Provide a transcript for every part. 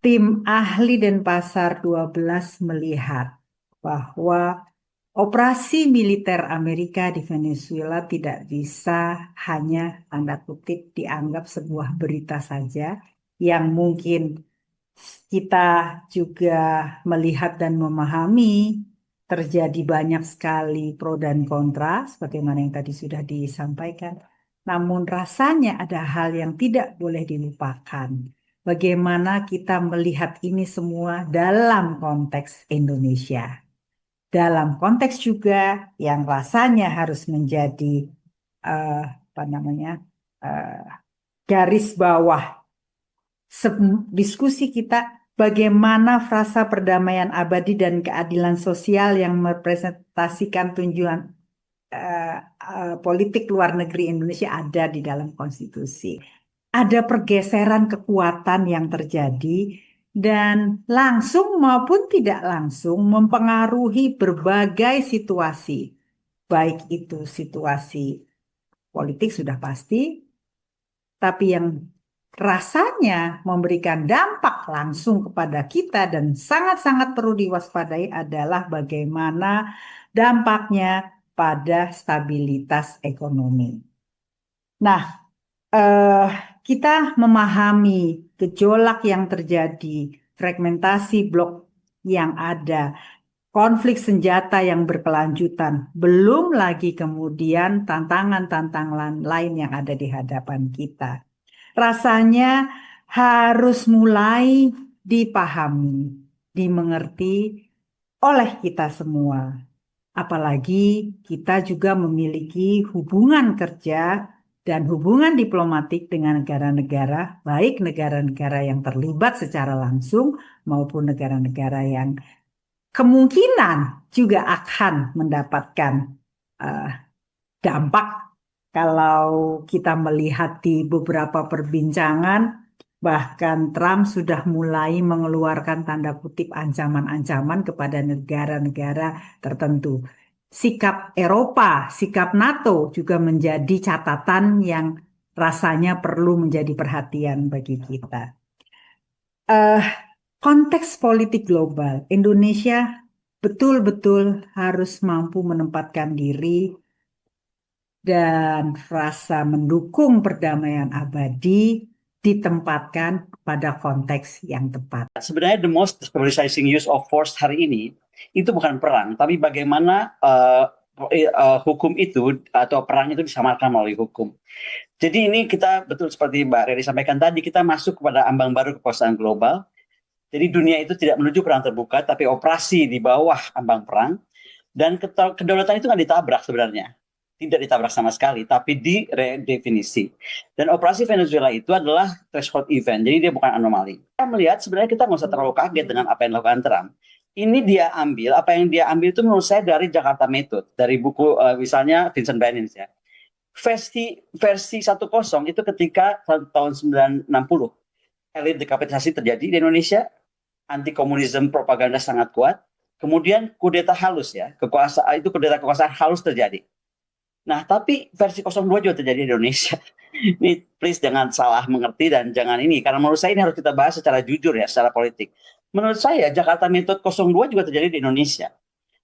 Tim ahli Denpasar 12 melihat bahwa operasi militer Amerika di Venezuela tidak bisa hanya tanda kutip dianggap sebuah berita saja yang mungkin kita juga melihat dan memahami terjadi banyak sekali pro dan kontra sebagaimana yang tadi sudah disampaikan. Namun rasanya ada hal yang tidak boleh dilupakan. Bagaimana kita melihat ini semua dalam konteks Indonesia. Dalam konteks juga yang rasanya harus menjadi apa namanya eh, garis bawah diskusi kita bagaimana frasa perdamaian abadi dan keadilan sosial yang merepresentasikan tujuan politik luar negeri Indonesia ada di dalam konstitusi. Ada pergeseran kekuatan yang terjadi dan langsung maupun tidak langsung mempengaruhi berbagai situasi. Baik itu situasi politik sudah pasti, tapi yang rasanya memberikan dampak langsung kepada kita dan sangat-sangat perlu diwaspadai adalah bagaimana dampaknya pada stabilitas ekonomi. Nah, eh, kita memahami gejolak yang terjadi, fragmentasi blok yang ada, konflik senjata yang berkelanjutan, belum lagi kemudian tantangan-tantangan lain yang ada di hadapan kita. Rasanya harus mulai dipahami, dimengerti oleh kita semua. Apalagi kita juga memiliki hubungan kerja dan hubungan diplomatik dengan negara-negara, baik negara-negara yang terlibat secara langsung maupun negara-negara yang kemungkinan juga akan mendapatkan uh, dampak kalau kita melihat di beberapa perbincangan, bahkan Trump sudah mulai mengeluarkan tanda kutip ancaman-ancaman kepada negara-negara tertentu. Sikap Eropa, sikap NATO juga menjadi catatan yang rasanya perlu menjadi perhatian bagi kita. Eh, Konteks politik global, Indonesia betul-betul harus mampu menempatkan diri dan rasa mendukung perdamaian abadi ditempatkan pada konteks yang tepat. Sebenarnya the most destabilizing use of force hari ini itu bukan perang, tapi bagaimana hukum itu atau perang itu disamarkan melalui hukum. Jadi ini kita betul seperti Mbak Reri sampaikan tadi, kita masuk kepada ambang baru kekuasaan global. Jadi dunia itu tidak menuju perang terbuka, tapi operasi di bawah ambang perang. Dan kedaulatan itu nggak ditabrak sebenarnya. Tidak ditabrak sama sekali, tapi diredefinisi. Dan operasi Venezuela itu adalah threshold event, jadi dia bukan anomali. Kita melihat sebenarnya kita nggak usah terlalu kaget dengan apa yang dilakukan Trump. Ini dia ambil, apa yang dia ambil itu menurut saya dari Jakarta Method, dari buku misalnya Vincent Bannins ya. Versi 1.0 itu ketika tahun 1960 elit dekapitalisasi terjadi di Indonesia, anti komunisme propaganda sangat kuat, kemudian kudeta halus ya, kudeta kekuasaan halus terjadi. Nah, tapi versi 02 juga terjadi di Indonesia. Ini please jangan salah mengerti dan jangan ini, karena menurut saya ini harus kita bahas secara jujur ya, secara politik. Menurut saya Jakarta Method 02 juga terjadi di Indonesia.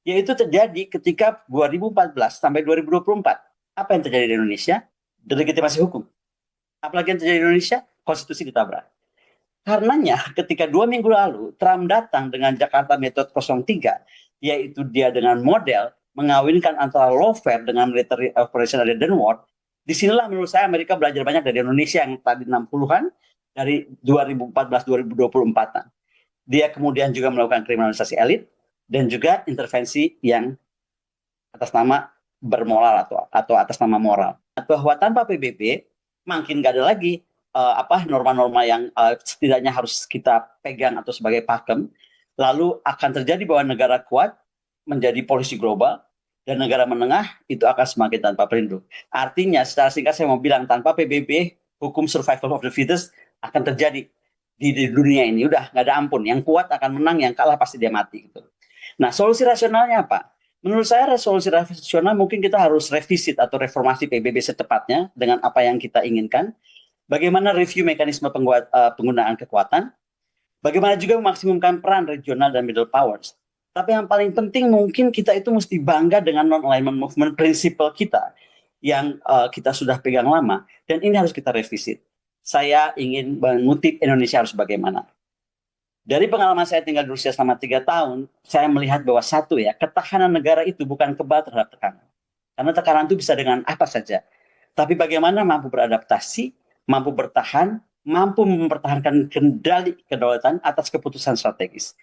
Yaitu terjadi ketika 2014 sampai 2024. Apa yang terjadi di Indonesia? Delegitimasi hukum. Apalagi yang terjadi di Indonesia? Konstitusi ditabrak. Karenanya ketika 2 minggu lalu Trump datang dengan Jakarta Method 03, yaitu dia dengan model mengawinkan antara lawfare dengan military operation dari Denmark, disinilah menurut saya Amerika belajar banyak dari Indonesia yang tadi 60-an, dari 2014-2024. Dia kemudian juga melakukan kriminalisasi elit dan juga intervensi yang atas nama bermoral atau atas nama moral. Bahwa tanpa PBB makin gak ada lagi norma-norma yang setidaknya harus kita pegang atau sebagai pakem, lalu akan terjadi bahwa negara kuat menjadi polisi global dan negara menengah itu akan semakin tanpa pelindung. Artinya secara singkat saya mau bilang tanpa PBB hukum survival of the fittest akan terjadi di dunia ini. Udah nggak ada ampun, yang kuat akan menang, yang kalah pasti dia mati gitu. Nah, solusi rasionalnya apa? Menurut saya solusi rasional mungkin kita harus revisit atau reformasi PBB secepatnya dengan apa yang kita inginkan. Bagaimana review mekanisme penggunaan kekuatan, Bagaimana juga memaksimumkan peran regional dan middle powers. Tapi yang paling penting mungkin kita itu mesti bangga dengan non-alignment movement prinsipal kita yang kita sudah pegang lama, dan ini harus kita revisit. Saya ingin mengutip Indonesia harus bagaimana. Dari pengalaman saya tinggal di Rusia selama 3 tahun, saya melihat bahwa satu ya, ketahanan negara itu bukan kebal terhadap tekanan. Karena tekanan itu bisa dengan apa saja. Tapi bagaimana mampu beradaptasi, mampu bertahan, mampu mempertahankan kendali kedaulatan atas keputusan strategis.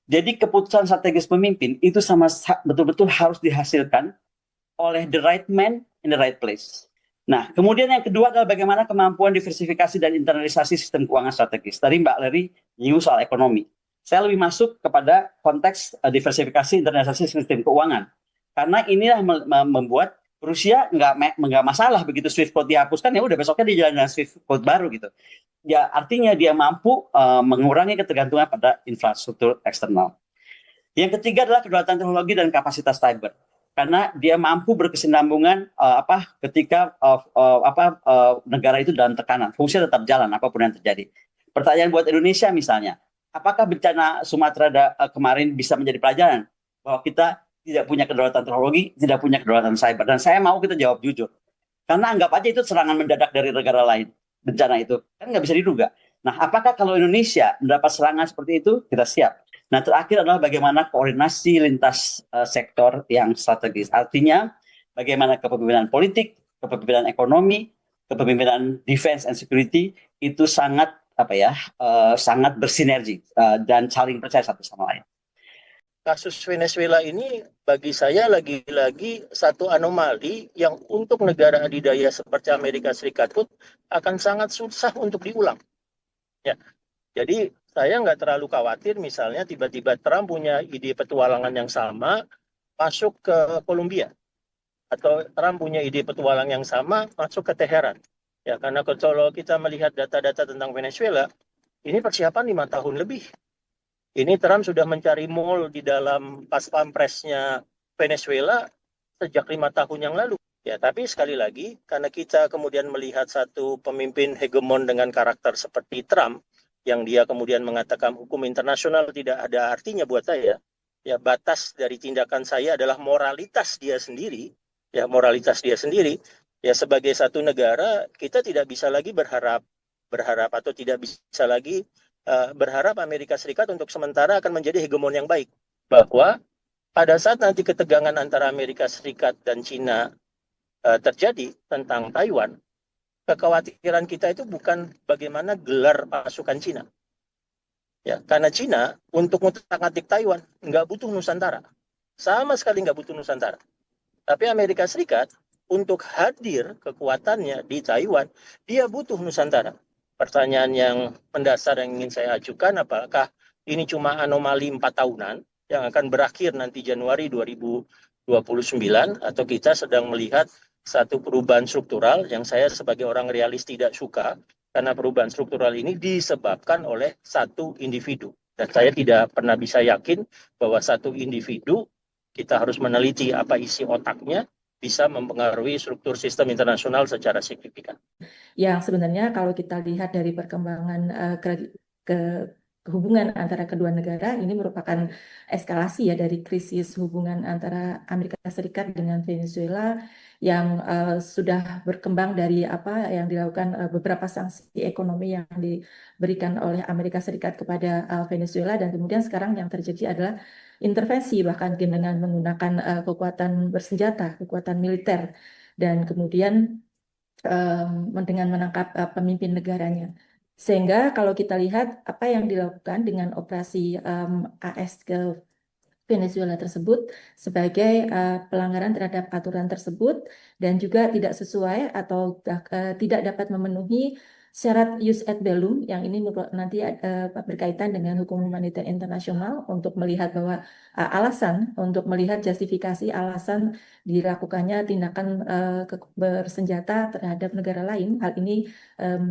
Jadi keputusan strategis pemimpin itu sama betul-betul harus dihasilkan oleh the right man in the right place. Nah, kemudian yang kedua adalah bagaimana kemampuan diversifikasi dan internalisasi sistem keuangan strategis. Tadi Mbak Leri nyinggung soal ekonomi. Saya lebih masuk kepada konteks diversifikasi internalisasi sistem keuangan. Karena inilah membuat Rusia nggak masalah begitu Swift code dihapuskan, ya udah besoknya dia jalan dengan Swift code baru gitu. Ya artinya dia mampu mengurangi ketergantungan pada infrastruktur eksternal. Yang ketiga adalah kedaulatan teknologi dan kapasitas cyber, karena dia mampu berkesinambungan ketika negara itu dalam tekanan, fungsinya tetap jalan apapun yang terjadi. Pertanyaan buat Indonesia misalnya, apakah bencana Sumatera kemarin bisa menjadi pelajaran bahwa kita tidak punya kedaulatan teknologi, tidak punya kedaulatan cyber? Dan saya mau kita jawab jujur, karena anggap aja itu serangan mendadak dari negara lain, bencana itu kan nggak bisa diduga. Nah, apakah kalau Indonesia mendapat serangan seperti itu, kita siap? Nah, terakhir adalah bagaimana koordinasi lintas sektor yang strategis. Artinya, bagaimana kepemimpinan politik, kepemimpinan ekonomi, kepemimpinan defense and security itu sangat sangat bersinergi dan saling percaya satu sama lain. Kasus Venezuela ini bagi saya lagi-lagi satu anomali yang untuk negara adidaya seperti Amerika Serikat pun akan sangat susah untuk diulang. Ya, jadi saya nggak terlalu khawatir misalnya tiba-tiba Trump punya ide petualangan yang sama masuk ke Kolombia, atau Trump punya ide petualang yang sama masuk ke Teheran. Ya, karena kalau kita melihat data-data tentang Venezuela, ini persiapan 5 tahun lebih. Ini Trump sudah mencari mall di dalam pas pampresnya Venezuela sejak 5 tahun yang lalu. Ya, tapi sekali lagi, karena kita kemudian melihat satu pemimpin hegemon dengan karakter seperti Trump, yang dia kemudian mengatakan hukum internasional tidak ada artinya buat saya, ya batas dari tindakan saya adalah moralitas dia sendiri, ya moralitas dia sendiri. Ya sebagai satu negara, kita tidak bisa lagi berharap atau tidak bisa lagi berharap Amerika Serikat untuk sementara akan menjadi hegemon yang baik. Bahwa pada saat nanti ketegangan antara Amerika Serikat dan Cina terjadi tentang Taiwan, kekhawatiran kita itu bukan bagaimana gelar pasukan Cina. Ya, karena Cina untuk ngutak-ngatik Taiwan nggak butuh Nusantara. Sama sekali nggak butuh Nusantara. Tapi Amerika Serikat untuk hadir kekuatannya di Taiwan, dia butuh Nusantara. Pertanyaan yang mendasar yang ingin saya ajukan, apakah ini cuma anomali 4 tahunan yang akan berakhir nanti Januari 2029, atau kita sedang melihat satu perubahan struktural yang saya sebagai orang realis tidak suka, karena perubahan struktural ini disebabkan oleh satu individu. Dan saya tidak pernah bisa yakin bahwa satu individu, kita harus meneliti apa isi otaknya, bisa mempengaruhi struktur sistem internasional secara signifikan. Yang sebenarnya kalau kita lihat dari perkembangan hubungan antara kedua negara, ini merupakan eskalasi ya dari krisis hubungan antara Amerika Serikat dengan Venezuela yang sudah berkembang dari apa yang dilakukan beberapa sanksi ekonomi yang diberikan oleh Amerika Serikat kepada Venezuela, dan kemudian sekarang yang terjadi adalah intervensi bahkan dengan menggunakan kekuatan bersenjata, kekuatan militer, dan kemudian dengan menangkap pemimpin negaranya. Sehingga kalau kita lihat apa yang dilakukan dengan operasi AS ke Venezuela tersebut sebagai pelanggaran terhadap aturan tersebut, dan juga tidak sesuai atau tidak dapat memenuhi syarat jus et bellum, yang ini nanti berkaitan dengan hukum humaniter internasional untuk melihat bahwa alasan untuk melihat justifikasi alasan dilakukannya tindakan bersenjata terhadap negara lain. Hal ini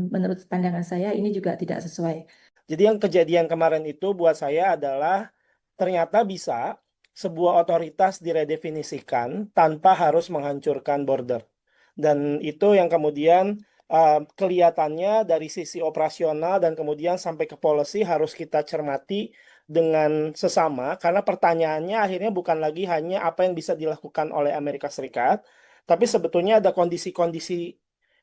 menurut pandangan saya ini juga tidak sesuai. Jadi yang kejadian kemarin itu buat saya adalah ternyata bisa sebuah otoritas diredefinisikan tanpa harus menghancurkan border. Dan itu yang kemudian kelihatannya dari sisi operasional dan kemudian sampai ke policy harus kita cermati dengan sesama, karena pertanyaannya akhirnya bukan lagi hanya apa yang bisa dilakukan oleh Amerika Serikat, tapi sebetulnya ada kondisi-kondisi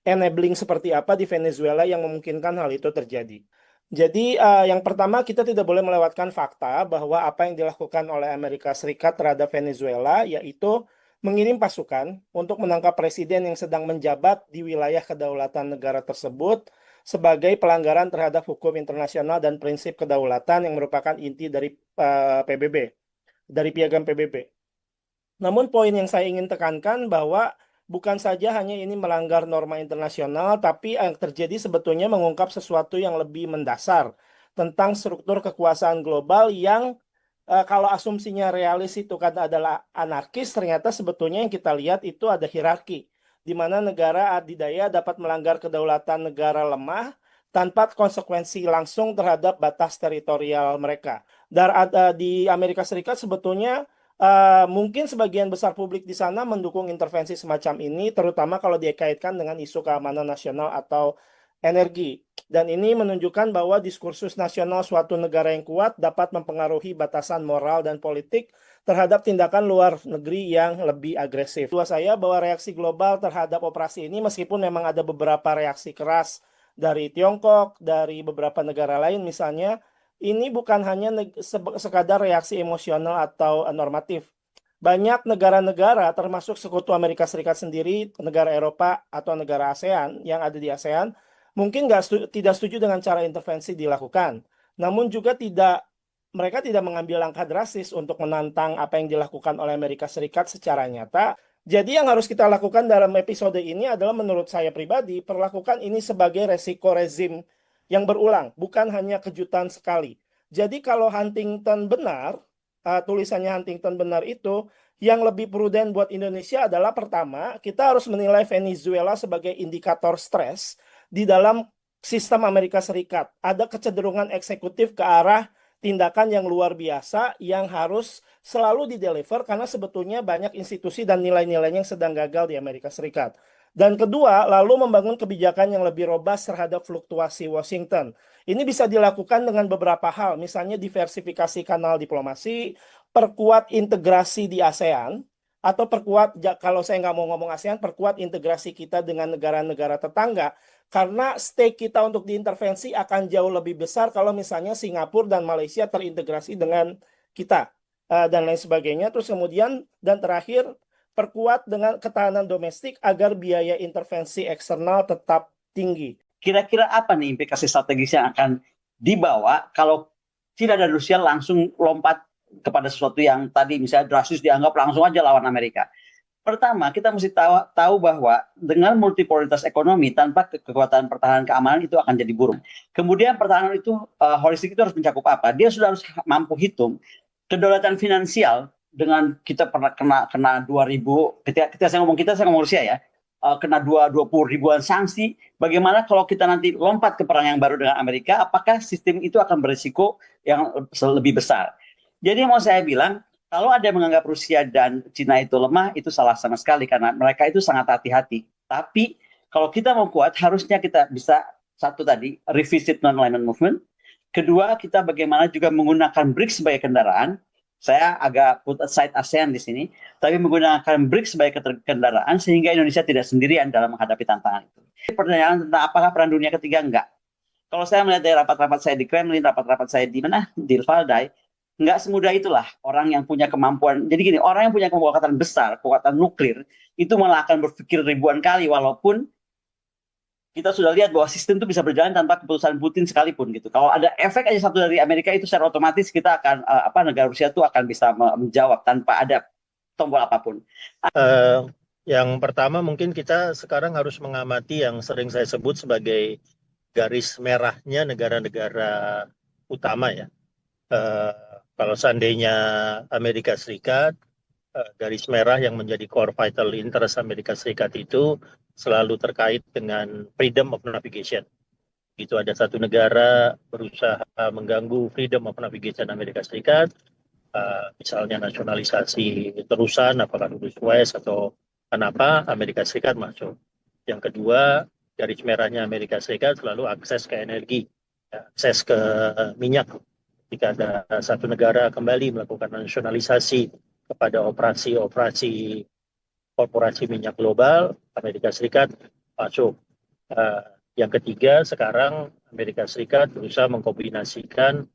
enabling seperti apa di Venezuela yang memungkinkan hal itu terjadi. Jadi yang pertama kita tidak boleh melewatkan fakta bahwa apa yang dilakukan oleh Amerika Serikat terhadap Venezuela yaitu mengirim pasukan untuk menangkap presiden yang sedang menjabat di wilayah kedaulatan negara tersebut sebagai pelanggaran terhadap hukum internasional dan prinsip kedaulatan yang merupakan inti dari PBB, dari Piagam PBB. Namun poin yang saya ingin tekankan bahwa bukan saja hanya ini melanggar norma internasional, tapi yang terjadi sebetulnya mengungkap sesuatu yang lebih mendasar tentang struktur kekuasaan global yang kalau asumsinya realis itu kan adalah anarkis, ternyata sebetulnya yang kita lihat itu ada hierarki, di mana negara adidaya dapat melanggar kedaulatan negara lemah tanpa konsekuensi langsung terhadap batas teritorial mereka. Dan di Amerika Serikat sebetulnya mungkin sebagian besar publik di sana mendukung intervensi semacam ini, terutama kalau dikaitkan dengan isu keamanan nasional atau energi. Dan ini menunjukkan bahwa diskursus nasional suatu negara yang kuat dapat mempengaruhi batasan moral dan politik terhadap tindakan luar negeri yang lebih agresif. Dua saya bahwa reaksi global terhadap operasi ini meskipun memang ada beberapa reaksi keras dari Tiongkok, dari beberapa negara lain misalnya, ini bukan hanya sekadar reaksi emosional atau normatif. Banyak negara-negara termasuk sekutu Amerika Serikat sendiri, negara Eropa atau negara ASEAN yang ada di ASEAN, mungkin tidak setuju dengan cara intervensi dilakukan. Namun juga mereka tidak mengambil langkah drastis untuk menantang apa yang dilakukan oleh Amerika Serikat secara nyata. Jadi yang harus kita lakukan dalam episode ini adalah menurut saya pribadi, perlakukan ini sebagai resiko rezim yang berulang, bukan hanya kejutan sekali. Jadi kalau Huntington benar, tulisannya Huntington benar itu, yang lebih prudent buat Indonesia adalah pertama, kita harus menilai Venezuela sebagai indikator stres di dalam sistem Amerika Serikat. Ada kecenderungan eksekutif ke arah tindakan yang luar biasa yang harus selalu dideliver karena sebetulnya banyak institusi dan nilai-nilainya yang sedang gagal di Amerika Serikat. Dan kedua, lalu membangun kebijakan yang lebih robust terhadap fluktuasi Washington. Ini bisa dilakukan dengan beberapa hal, misalnya diversifikasi kanal diplomasi, perkuat integrasi di ASEAN, atau perkuat, kalau saya nggak mau ngomong ASEAN, perkuat integrasi kita dengan negara-negara tetangga. Karena stake kita untuk diintervensi akan jauh lebih besar kalau misalnya Singapura dan Malaysia terintegrasi dengan kita dan lain sebagainya. Terus kemudian dan terakhir perkuat dengan ketahanan domestik agar biaya intervensi eksternal tetap tinggi. Kira-kira apa nih implikasi strategis yang akan dibawa kalau China dan Rusia langsung lompat kepada sesuatu yang tadi misalnya drastis dianggap langsung aja lawan Amerika? Pertama, kita mesti tahu bahwa dengan multipolaritas ekonomi tanpa kekuatan pertahanan keamanan itu akan jadi buruk. Kemudian pertahanan itu holistik itu harus mencakup apa? Dia sudah harus mampu hitung kedaulatan finansial dengan kita pernah kena 2000 ketika saya ngomong Rusia ya, kena 20 ribuan sanksi. Bagaimana kalau kita nanti lompat ke perang yang baru dengan Amerika, apakah sistem itu akan berisiko yang lebih besar? Jadi mau saya bilang, kalau ada yang menganggap Rusia dan Cina itu lemah, itu salah sama sekali karena mereka itu sangat hati-hati. Tapi kalau kita mau kuat, harusnya kita bisa satu tadi revisit non-alignment movement. Kedua, kita bagaimana juga menggunakan BRICS sebagai kendaraan. Saya agak put aside ASEAN di sini, tapi menggunakan BRICS sebagai kendaraan sehingga Indonesia tidak sendirian dalam menghadapi tantangan itu. Pertanyaan tentang apakah perang dunia ketiga, enggak. Kalau saya melihat dari rapat-rapat saya di Kremlin, rapat-rapat saya di mana, di Valdai, nggak semudah itulah orang yang punya kemampuan. Jadi gini, orang yang punya kekuatan besar, kekuatan nuklir, itu malah akan berpikir ribuan kali, walaupun kita sudah lihat bahwa sistem itu bisa berjalan tanpa keputusan Putin sekalipun gitu. Kalau ada efek aja satu dari Amerika itu secara otomatis kita akan negara Rusia itu akan bisa menjawab tanpa ada tombol apapun. Yang pertama mungkin kita sekarang harus mengamati yang sering saya sebut sebagai garis merahnya negara-negara utama ya. Kalau seandainya Amerika Serikat, garis merah yang menjadi core vital interest Amerika Serikat itu selalu terkait dengan freedom of navigation. Itu ada satu negara berusaha mengganggu freedom of navigation Amerika Serikat, misalnya nasionalisasi terusan, apakah Suez atau kenapa Amerika Serikat masuk. Yang kedua, garis merahnya Amerika Serikat selalu akses ke energi, ya, akses ke minyak. Jika ada satu negara kembali melakukan nasionalisasi kepada operasi-operasi korporasi minyak global, Amerika Serikat masuk. Yang ketiga, sekarang Amerika Serikat berusaha mengkombinasikan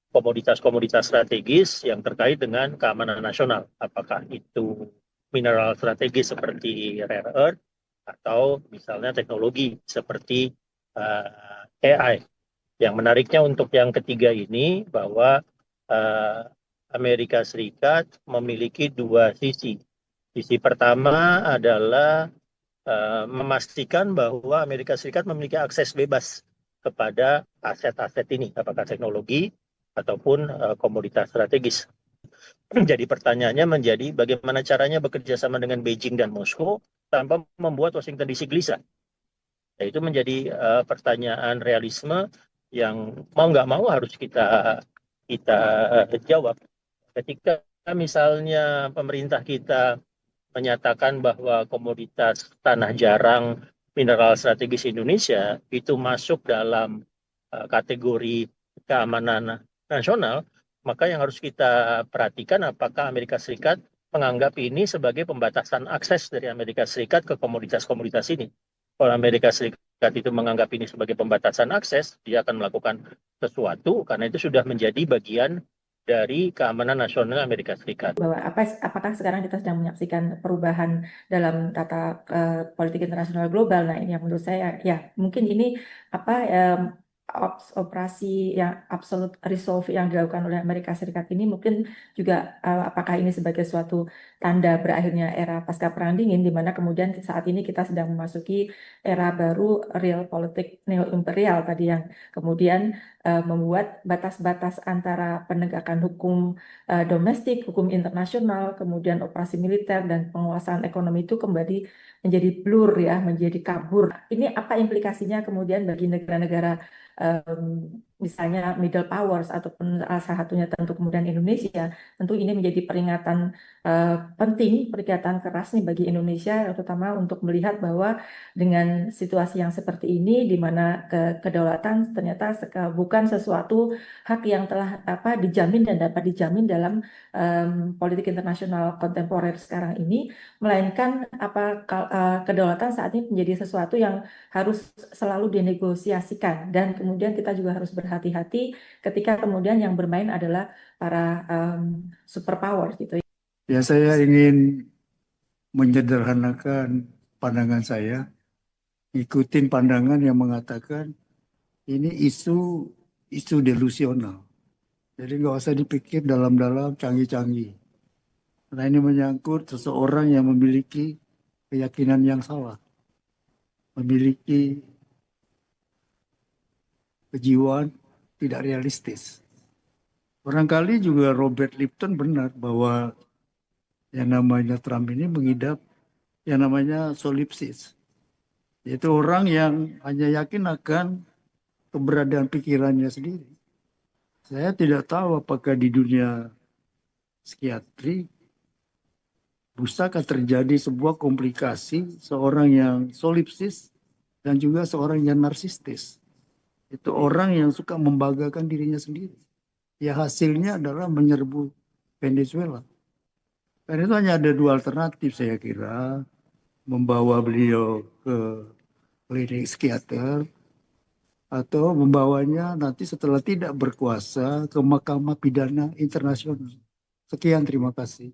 komoditas-komoditas strategis yang terkait dengan keamanan nasional. Apakah itu mineral strategis seperti rare earth atau misalnya teknologi seperti AI. Yang menariknya untuk yang ketiga ini bahwa Amerika Serikat memiliki dua sisi. Sisi pertama adalah memastikan bahwa Amerika Serikat memiliki akses bebas kepada aset-aset ini, apakah teknologi ataupun komoditas strategis. Jadi pertanyaannya menjadi bagaimana caranya bekerja sama dengan Beijing dan Moskow tanpa membuat Washington DC gelisah. Nah, itu menjadi pertanyaan realisme yang mau nggak mau harus kita jawab. Ketika misalnya pemerintah kita menyatakan bahwa komoditas tanah jarang mineral strategis Indonesia itu masuk dalam kategori keamanan nasional, maka yang harus kita perhatikan apakah Amerika Serikat menganggap ini sebagai pembatasan akses dari Amerika Serikat ke komoditas-komoditas ini. Kalau Amerika Serikat itu menganggap ini sebagai pembatasan akses, dia akan melakukan sesuatu karena itu sudah menjadi bagian dari keamanan nasional Amerika Serikat. Bahwa apakah sekarang kita sedang menyaksikan perubahan dalam tata politik internasional global? Nah, ini yang menurut saya ya mungkin ini operasi yang absolute resolve yang dilakukan oleh Amerika Serikat ini mungkin juga apakah ini sebagai suatu tanda berakhirnya era pasca perang dingin, di mana kemudian saat ini kita sedang memasuki era baru real politik neo imperial tadi yang kemudian membuat batas-batas antara penegakan hukum domestik, hukum internasional, kemudian operasi militer dan penguasaan ekonomi itu kembali menjadi blur ya, menjadi kabur. Ini apa implikasinya kemudian bagi negara-negara misalnya middle powers ataupun salah satunya tentu kemudian Indonesia. Tentu ini menjadi peringatan penting, peringatan keras nih bagi Indonesia, terutama untuk melihat bahwa dengan situasi yang seperti ini, di mana kedaulatan ternyata bukan sesuatu hak yang telah dijamin dan dapat dijamin dalam politik internasional kontemporer sekarang ini, melainkan kedaulatan saat ini menjadi sesuatu yang harus selalu dinegosiasikan, dan kemudian kita juga harus berhati-hati ketika kemudian yang bermain adalah para superpower gitu. Ya, saya ingin menyederhanakan pandangan saya, ikutin pandangan yang mengatakan ini isu delusional. Jadi nggak usah dipikir dalam-dalam canggih-canggih. Karena ini menyangkut seseorang yang memiliki keyakinan yang salah, memiliki kejiwaan tidak realistis. Barangkali juga Robert Lipton benar bahwa yang namanya Trump ini mengidap yang namanya solipsis. Yaitu orang yang hanya yakin akan keberadaan pikirannya sendiri. Saya tidak tahu apakah di dunia psikiatri akan terjadi sebuah komplikasi seorang yang solipsis dan juga seorang yang narsistis. Itu orang yang suka membanggakan dirinya sendiri. Ya, hasilnya adalah menyerbu Venezuela. Karena itu hanya ada dua alternatif saya kira. Membawa beliau ke klinik psikiater atau membawanya nanti setelah tidak berkuasa ke Mahkamah Pidana Internasional. Sekian, terima kasih.